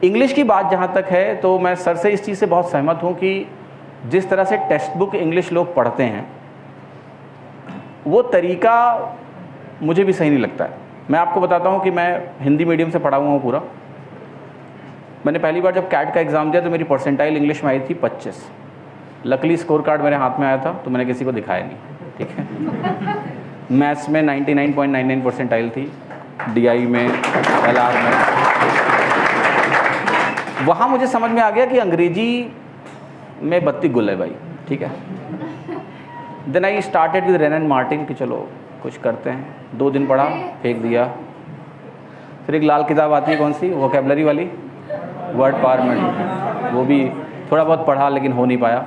English की बात जहाँ तक है तो मैं सर से इस चीज़ से बहुत सहमत हूँ कि जिस तरह से टेक्स्ट बुक इंग्लिश लोग पढ़ते हैं वो तरीका मुझे भी सही नहीं लगता है। मैं आपको बताता हूँ कि मैं हिंदी मीडियम से पढ़ा हुआ हूँ पूरा। मैंने पहली बार जब कैट का एग्ज़ाम दिया तो मेरी परसेंटाइल इंग्लिश में आई थी 25। लकली स्कोर कार्ड मेरे हाथ में आया था तो मैंने किसी को दिखाया नहीं, ठीक है। मैथ्स में 99.99 परसेंटाइल थी, DI में, LR में। वहाँ मुझे समझ में आ गया कि अंग्रेजी में बत्ती गुल है भाई, ठीक है। Then I started with Wren and Martin कि चलो कुछ करते हैं। 2 दिन पढ़ा, फेंक दिया। फिर एक लाल किताब आती है, कौन सी, वोकैबुलरी वाली, वर्ड पार्मेंट, वो भी थोड़ा बहुत पढ़ा लेकिन हो नहीं पाया।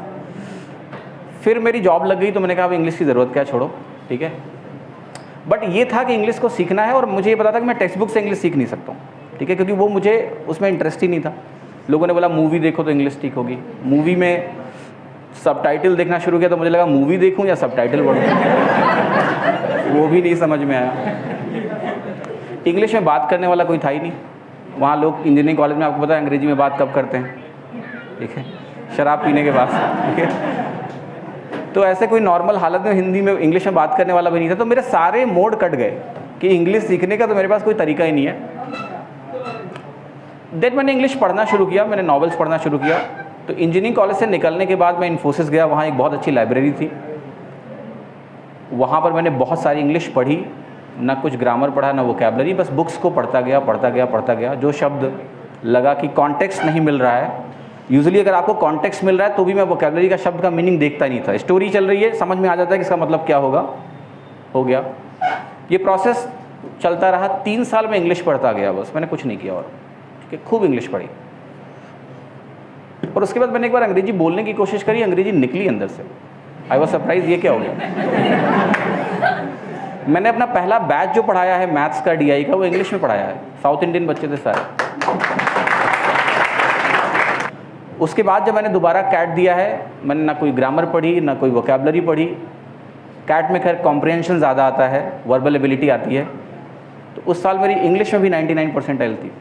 फिर मेरी जॉब लग गई तो मैंने कहा अब इंग्लिश की ज़रूरत क्या, छोड़ो, ठीक है। बट ये था कि इंग्लिश को सीखना है और मुझे ये पता था कि मैं टेक्स्ट बुक से इंग्लिश सीख नहीं सकता हूँ, ठीक है, क्योंकि वो मुझे उसमें इंटरेस्ट ही नहीं था। लोगों ने बोला मूवी देखो तो इंग्लिश ठीक होगी। मूवी में सबटाइटल देखना शुरू किया तो मुझे लगा मूवी देखूं या सबटाइटल पढ़ूं, वो भी नहीं समझ में आया। इंग्लिश में बात करने वाला कोई था ही नहीं वहाँ। लोग इंजीनियरिंग कॉलेज में, आपको पता है अंग्रेजी में बात कब करते हैं, ठीक है, शराब पीने के बाद, ठीक है। तो ऐसे कोई नॉर्मल हालत में हिंदी में इंग्लिश में बात करने वाला भी नहीं था। तो मेरे सारे मोड कट गए कि इंग्लिश सीखने का तो मेरे पास कोई तरीका ही नहीं है। देन मैंने इंग्लिश पढ़ना शुरू किया, मैंने नॉवेल्स पढ़ना शुरू किया। तो इंजीनियरिंग कॉलेज से निकलने के बाद मैं इन्फोसिस गया, वहाँ एक बहुत अच्छी लाइब्रेरी थी। वहाँ पर मैंने बहुत सारी इंग्लिश पढ़ी, ना कुछ ग्रामर पढ़ा ना वोकैबुलरी, बस बुक्स को पढ़ता गया। जो शब्द लगा कि कॉन्टेक्स्ट नहीं मिल रहा है, यूजुअली अगर आपको कॉन्टेक्स्ट मिल रहा है तो भी मैं वोकैबुलरी का शब्द का मीनिंग देखता नहीं था। स्टोरी चल रही है, समझ में आ जाता है कि इसका मतलब क्या होगा, हो गया। ये प्रोसेस चलता रहा। 3 साल में इंग्लिश पढ़ता गया, बस मैंने कुछ नहीं किया और, ठीक है, खूब इंग्लिश पढ़ी। और उसके बाद मैंने एक बार अंग्रेजी बोलने की कोशिश करी, अंग्रेजी निकली अंदर से। आई वॉज सरप्राइज, ये क्या हो गया। मैंने अपना पहला बैच जो पढ़ाया है मैथ्स का, DI का, वो इंग्लिश में पढ़ाया है। साउथ इंडियन बच्चे थे सारे। उसके बाद जब मैंने दोबारा कैट दिया है, मैंने ना कोई ग्रामर पढ़ी ना कोई वोकैबुलरी पढ़ी। कैट में खैर कॉम्प्रिहेंशन ज़्यादा आता है, वर्बल एबिलिटी आती है। तो उस साल मेरी इंग्लिश में भी 99 परसेंटाइल थी।